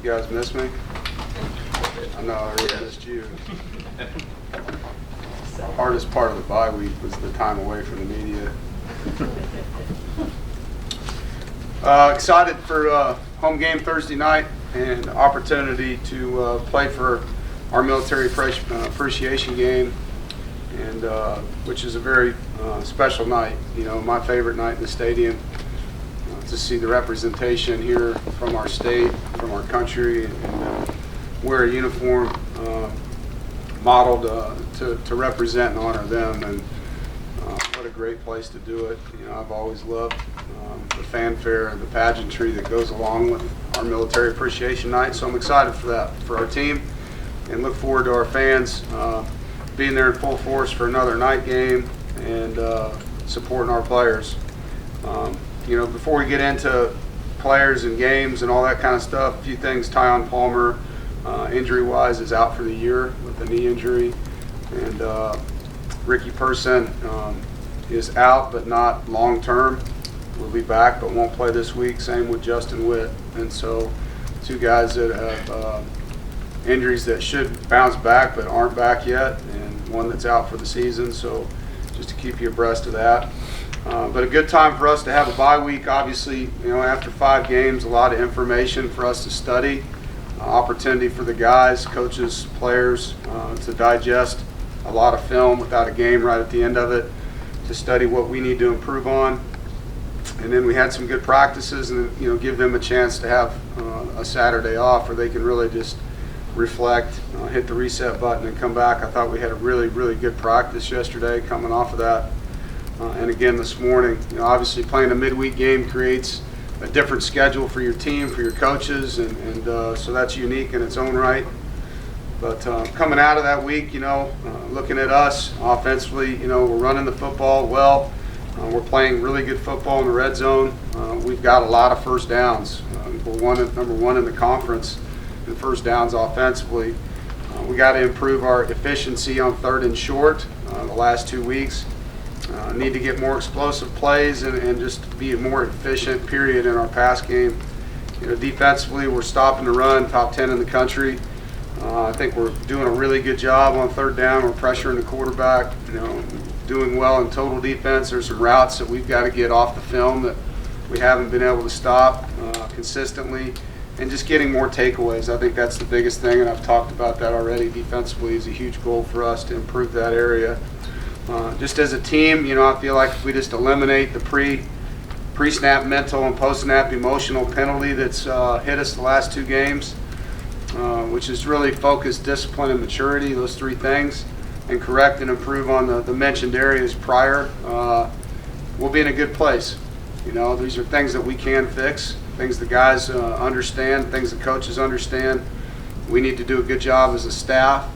guys miss me? I know, I really missed you. The hardest part of the bye week was the time away from the media. Excited for home game Thursday night and opportunity to play for our military appreciation game, and which is a very special night. You know, my favorite night in the stadium. To see the representation here from our state, from our country, and wear a uniform modeled to represent and honor them. And what a great place to do it. You know, I've always loved the fanfare and the pageantry that goes along with our military appreciation night. So I'm excited for that, for our team, and look forward to our fans being there in full force for another night game and supporting our players. You know, before we get into players and games and all that kind of stuff, a few things. Tyon Palmer, injury-wise, is out for the year with a knee injury. And Ricky Person is out, but not long-term. Will be back, but won't play this week. Same with Justin Witt. And so two guys that have injuries that should bounce back but aren't back yet, and one that's out for the season. So just to keep you abreast of that. But a good time for us to have a bye week. Obviously, you know, after 5 games, a lot of information for us to study. Opportunity for the guys, coaches, players to digest a lot of film without a game right at the end of it, to study what we need to improve on. And then we had some good practices, and you know, give them a chance to have a Saturday off where they can really just reflect, hit the reset button, and come back. I thought we had a really, really good practice yesterday coming off of that. And again this morning, you know, obviously playing a midweek game creates a different schedule for your team, for your coaches, and so that's unique in its own right. But coming out of that week, you know, looking at us offensively, you know, we're running the football well. We're playing really good football in the red zone. We've got a lot of first downs. We're number one in the conference in first downs offensively. We got to improve our efficiency on 3rd and short the last 2 weeks. Need to get more explosive plays and just be a more efficient period in our pass game. You know, defensively, we're stopping the run, top 10 in the country. I think we're doing a really good job on 3rd down. We're pressuring the quarterback. You know, doing well in total defense. There's some routes that we've got to get off the film that we haven't been able to stop consistently, and just getting more takeaways. I think that's the biggest thing, and I've talked about that already. Defensively is a huge goal for us to improve that area. Just as a team, you know, I feel like if we just eliminate the pre-snap mental and post-snap emotional penalty that's hit us the last 2 games, which is really focus, discipline, and maturity, those 3 things, and correct and improve on the mentioned areas prior, we'll be in a good place. You know, these are things that we can fix, things the guys understand, things the coaches understand. We need to do a good job as a staff,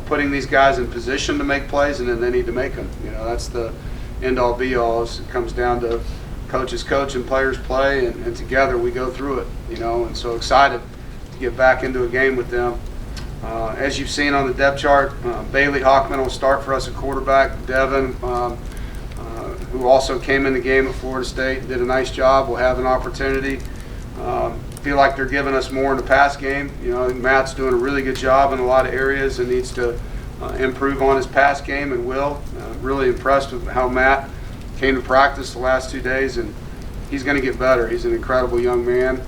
putting these guys in position to make plays, and then they need to make them. You know, that's the end-all be-all. It comes down to coaches coach and players play, and together we go through it. You know, and so excited to get back into a game with them. As you've seen on the depth chart, Bailey Hockman will start for us at quarterback. Devin, who also came in the game at Florida State, did a nice job, will have an opportunity. Feel like they're giving us more in the pass game. You know, I think Matt's doing a really good job in a lot of areas and needs to improve on his pass game, and will. Really impressed with how Matt came to practice the last 2 days, and he's going to get better. He's an incredible young man.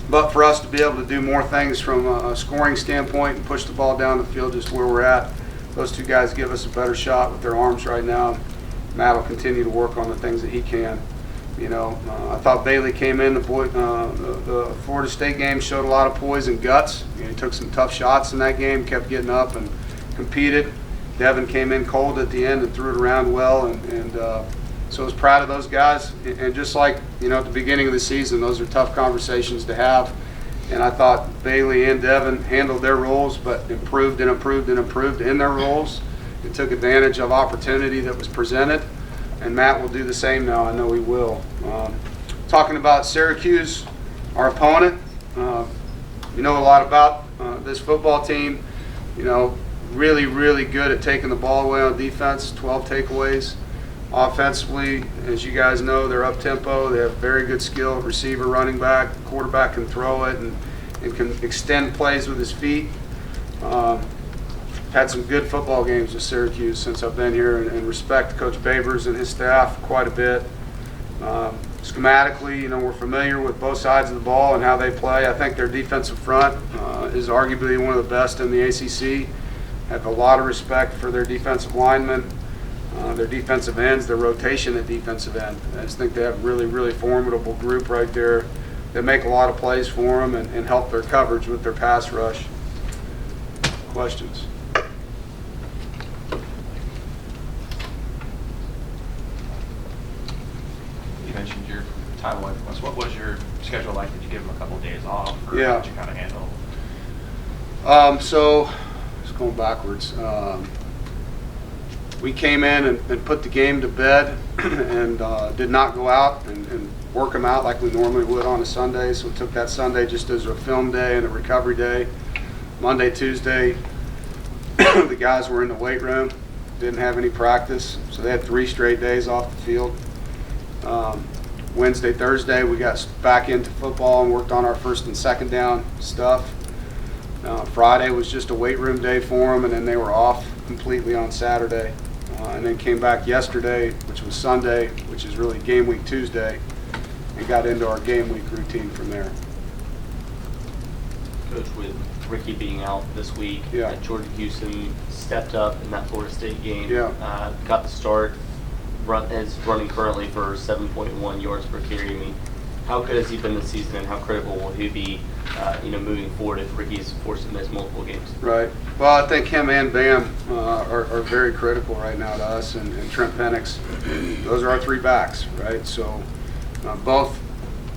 But for us to be able to do more things from a scoring standpoint and push the ball down the field just where we're at, those 2 guys give us a better shot with their arms right now. Matt will continue to work on the things that he can. You know, I thought Bailey came in, the Florida State game, showed a lot of poise and guts. You know, he took some tough shots in that game, kept getting up and competed. Devin came in cold at the end and threw it around well, and so I was proud of those guys. And just like, you know, at the beginning of the season, those are tough conversations to have. And I thought Bailey and Devin handled their roles, but improved and improved and improved in their roles, and took advantage of opportunity that was presented. And Matt will do the same now. I know he will. Talking about Syracuse, our opponent, you know a lot about this football team. You know, really, really good at taking the ball away on defense, 12 takeaways. Offensively, as you guys know, they're up-tempo. They have very good skill at receiver, running back. Quarterback can throw it and can extend plays with his feet. Had some good football games with Syracuse since I've been here, and respect Coach Babers and his staff quite a bit. Schematically, we're familiar with both sides of the ball and how they play. I think their defensive front is arguably one of the best in the ACC. Have a lot of respect for their defensive linemen, their defensive ends, their rotation at defensive end. I just think they have a really, really formidable group right there that make a lot of plays for them and help their coverage with their pass rush. Questions? You mentioned your time away from us. What was your schedule like? Did you give them a couple of days off, or yeah. how did you kind of handle? So, just going backwards. We came in and put the game to bed and did not go out and work them out like we normally would on a Sunday. So we took that Sunday just as a film day and a recovery day. Monday, Tuesday, the guys were in the weight room, didn't have any practice, so they had 3 straight days off the field. Wednesday, Thursday, we got back into football and worked on our first and second down stuff. Friday was just a weight room day for them, and then they were off completely on Saturday. And then came back yesterday, which was Sunday, which is really game week Tuesday, and got into our game week routine from there. Coach, with Ricky being out this week, yeah. Jordan Houston stepped up in that Florida State game, yeah. Got the start, is running currently for 7.1 yards per carry. I mean, how good has he been this season, and how critical will he be, moving forward if Ricky's forced to miss multiple games? Right. Well, I think him and Bam are very critical right now to us, and Trent Penix. Those are our 3 backs, right? So both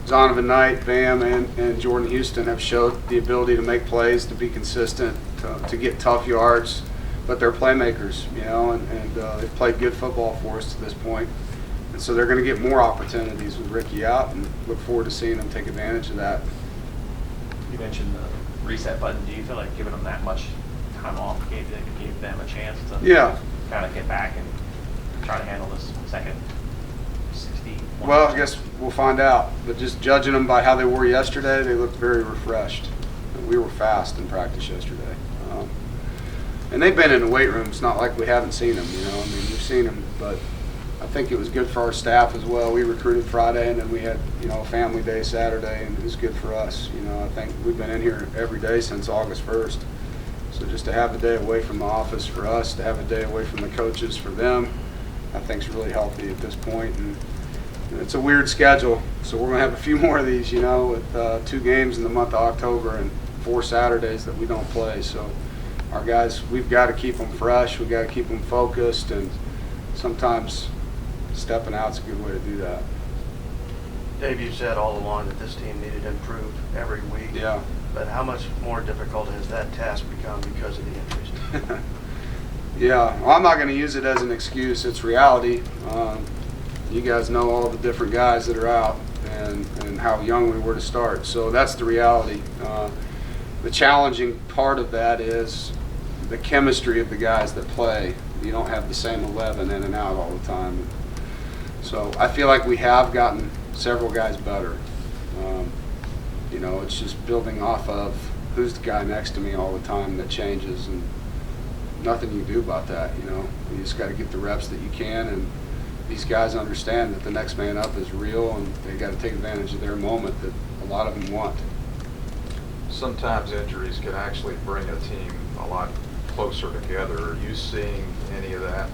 Zonovan Knight, Bam, and Jordan Houston have showed the ability to make plays, to be consistent, to get tough yards, but they're playmakers, and they've played good football for us to this point. And so they're going to get more opportunities with Ricky out, and look forward to seeing them take advantage of that. You mentioned the reset button. Do you feel like giving them that much time off gave them a chance to kind of get back and try to handle this second 60? Well, I guess we'll find out. But just judging them by how they were yesterday, they looked very refreshed. We were fast in practice yesterday. And they've been in the weight room. It's not like we haven't seen them, we've seen them, but I think it was good for our staff as well. We recruited Friday, and then we had, a family day Saturday, and it was good for us. I think we've been in here every day since August 1st. So just to have a day away from the office for us, to have a day away from the coaches for them, I think is really healthy at this point. And it's a weird schedule, so we're going to have a few more of these, with 2 games in the month of October and 4 Saturdays that we don't play. So our guys, we've got to keep them fresh, we've got to keep them focused, and sometimes stepping out's a good way to do that. Dave, you said all along that this team needed to improve every week. Yeah. But how much more difficult has that task become because of the injuries? Yeah, well, I'm not going to use it as an excuse. It's reality. You guys know all the different guys that are out and how young we were to start. So that's the reality. The challenging part of that is the chemistry of the guys that play. You don't have the same 11 in and out all the time. So I feel like we have gotten several guys better. It's just building off of who's the guy next to me all the time that changes, and nothing you can do about that. You just got to get the reps that you can, and these guys understand that the next man up is real, and they got to take advantage of their moment that a lot of them want. Sometimes injuries can actually bring a team a lot closer together. Are you seeing any of that?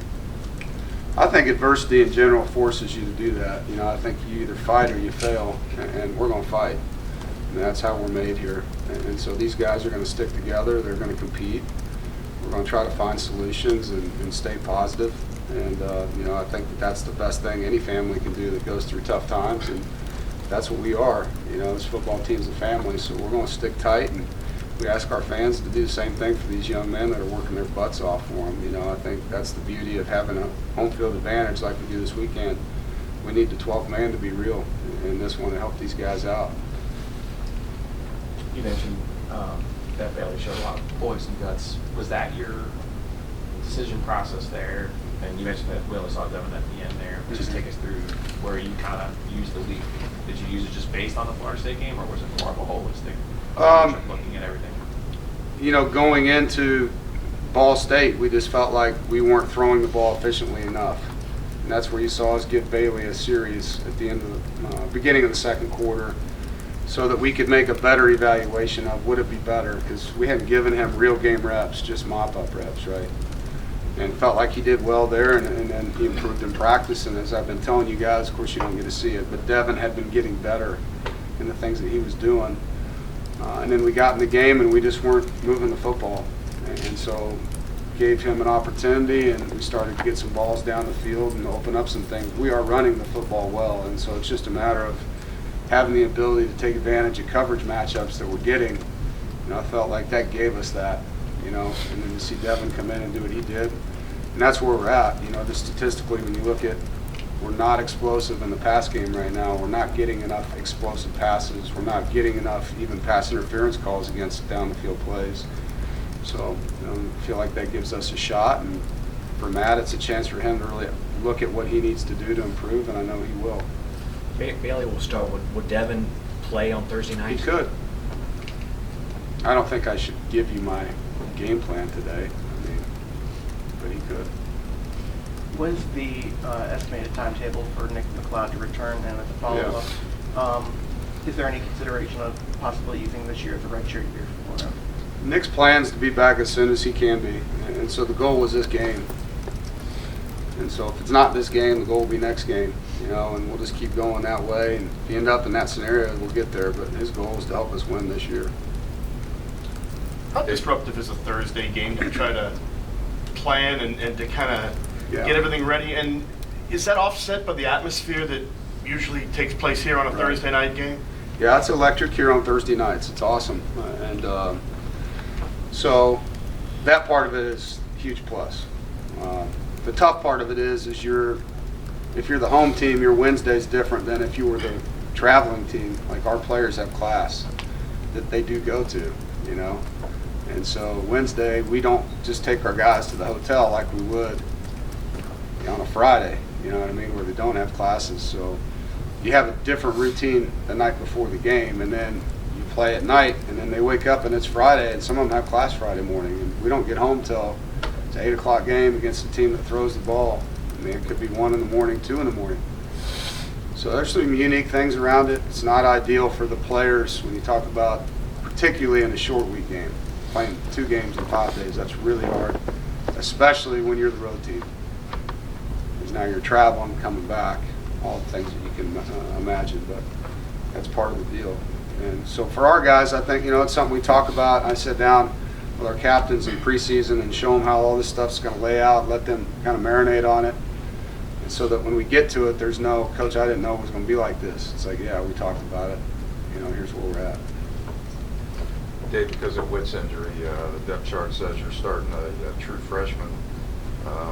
I think adversity in general forces you to do that. I think you either fight or you fail, and we're going to fight. And that's how we're made here. And so these guys are going to stick together. They're going to compete. We're going to try to find solutions and stay positive. And, I think that's the best thing any family can do that goes through tough times. And that's what we are. This football team's a family, so we're going to stick tight. And we ask our fans to do the same thing for these young men that are working their butts off for them. I think that's the beauty of having a home field advantage like we do this weekend. We need the 12th man to be real in this one to help these guys out. You mentioned that Bailey showed a lot of poise and guts. Was that your decision process there? And you mentioned that we only saw Devin at the end there. Just take us through where you kind of used the week. Did you use it just based on the Florida State game, or was it more of a holistic approach of looking at everything? Going into Ball State, we just felt like we weren't throwing the ball efficiently enough. And that's where you saw us give Bailey a series at the end of the beginning of the second quarter, so that we could make a better evaluation of would it be better, because we hadn't given him real game reps, just mop-up reps, right? And felt like he did well there, and then he improved in practice. And as I've been telling you guys, of course you don't get to see it, but Devin had been getting better in the things that he was doing. And then we got in the game and we just weren't moving the football. And so gave him an opportunity, and we started to get some balls down the field and open up some things. We are running the football well, and so it's just a matter of having the ability to take advantage of coverage matchups that we're getting. I felt like that gave us that, and then to see Devin come in and do what he did. And that's where we're at. Just statistically, when you look at, we're not explosive in the pass game right now. We're not getting enough explosive passes. We're not getting enough even pass interference calls against down the field plays. So I feel like that gives us a shot, and for Matt, it's a chance for him to really look at what he needs to do to improve, and I know he will. Bailey will start. Would Devin play on Thursday night? He could. I don't think I should give you my game plan today, but he could. When's the estimated timetable for Nick McLeod to return, and as a follow-up, is there any consideration of possibly using this year as a redshirt year for him? Nick's plans to be back as soon as he can be, and so the goal was this game. And so if it's not this game, the goal will be next game, and we'll just keep going that way. And if you end up in that scenario, we'll get there. But his goal is to help us win this year. How disruptive is a Thursday game to try to plan and to kind of get everything ready? And is that offset by the atmosphere that usually takes place here on a Thursday night game? Yeah, it's electric here on Thursday nights. It's awesome. And so that part of it is a huge plus. The tough part of it is if you're the home team, your Wednesday's different than if you were the traveling team. Like our players have class that they do go to, And so Wednesday, we don't just take our guys to the hotel like we would on a Friday, where they don't have classes. So you have a different routine the night before the game, and then you play at night, and then they wake up and it's Friday, and some of them have class Friday morning. And we don't get home till it's an 8 o'clock game against a team that throws the ball. It could be 1 in the morning, 2 in the morning. So there's some unique things around it. It's not ideal for the players when you talk about, particularly in a short week game. Playing 2 games in 5 days, that's really hard, especially when you're the road team. Because now you're traveling, coming back, all the things that you can imagine, but that's part of the deal. And so for our guys, I think, it's something we talk about. I sit down with our captains in preseason and show them how all this stuff's going to lay out, let them kind of marinate on it. And so that when we get to it, there's no, Coach, I didn't know it was going to be like this. It's like, yeah, we talked about it. Here's where we're at. Dave, because of Witt's injury, the depth chart says you're starting a true freshman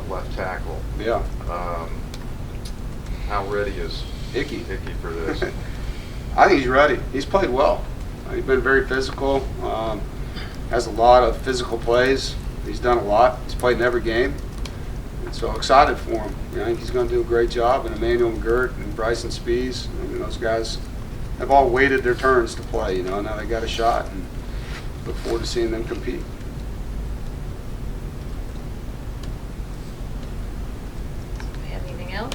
left tackle. Yeah. How ready is Icky for this? I think he's ready. He's played well. He's been very physical. Has a lot of physical plays. He's done a lot. He's played in every game. And so excited for him. I think he's going to do a great job. And Emmanuel McGirt and Bryson Spees, those guys have all waited their turns to play. Now they got a shot, and look forward to seeing them compete. Have anything else?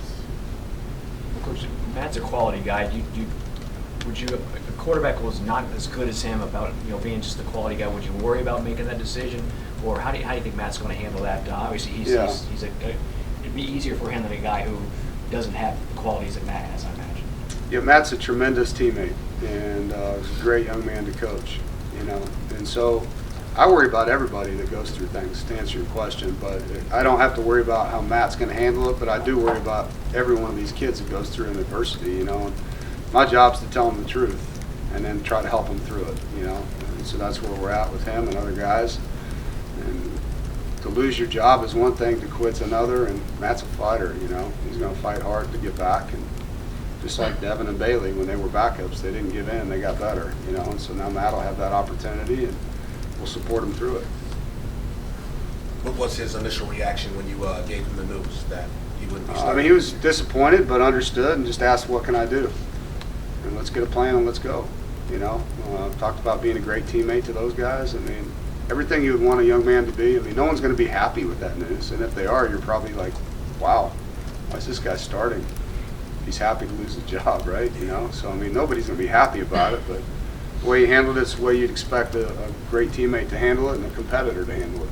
Coach, Matt's a quality guy. Would you, if a quarterback was not as good as him about being just a quality guy, would you worry about making that decision, or how do you think Matt's going to handle that? Obviously, it'd be easier for him than a guy who doesn't have the qualities that Matt has, I imagine. Yeah, Matt's a tremendous teammate, and he's a great young man to coach. And so I worry about everybody that goes through things, to answer your question, but I don't have to worry about how Matt's going to handle it, but I do worry about every one of these kids that goes through an adversity, and my job's to tell them the truth and then try to help them through it, and so that's where we're at with him and other guys. And to lose your job is one thing, to quit's another, and Matt's a fighter, he's going to fight hard to get back. And just like Devin and Bailey, when they were backups, they didn't give in, they got better, and so now Matt will have that opportunity, and we'll support him through it. What was his initial reaction when you gave him the news that he wouldn't be I starting? mean, he was disappointed, but understood, and just asked, "What can I do?" And let's get a plan and let's go. You know, talked about being a great teammate to those guys. I mean, everything you would want a young man to be. I mean, no one's going to be happy with that news, and if they are, you're probably like, "Wow, why is this guy starting? He's happy to lose his job, right?" You know, so I mean, nobody's going to be happy about it, but the way he handled it's the way you'd expect a great teammate to handle it and a competitor to handle it.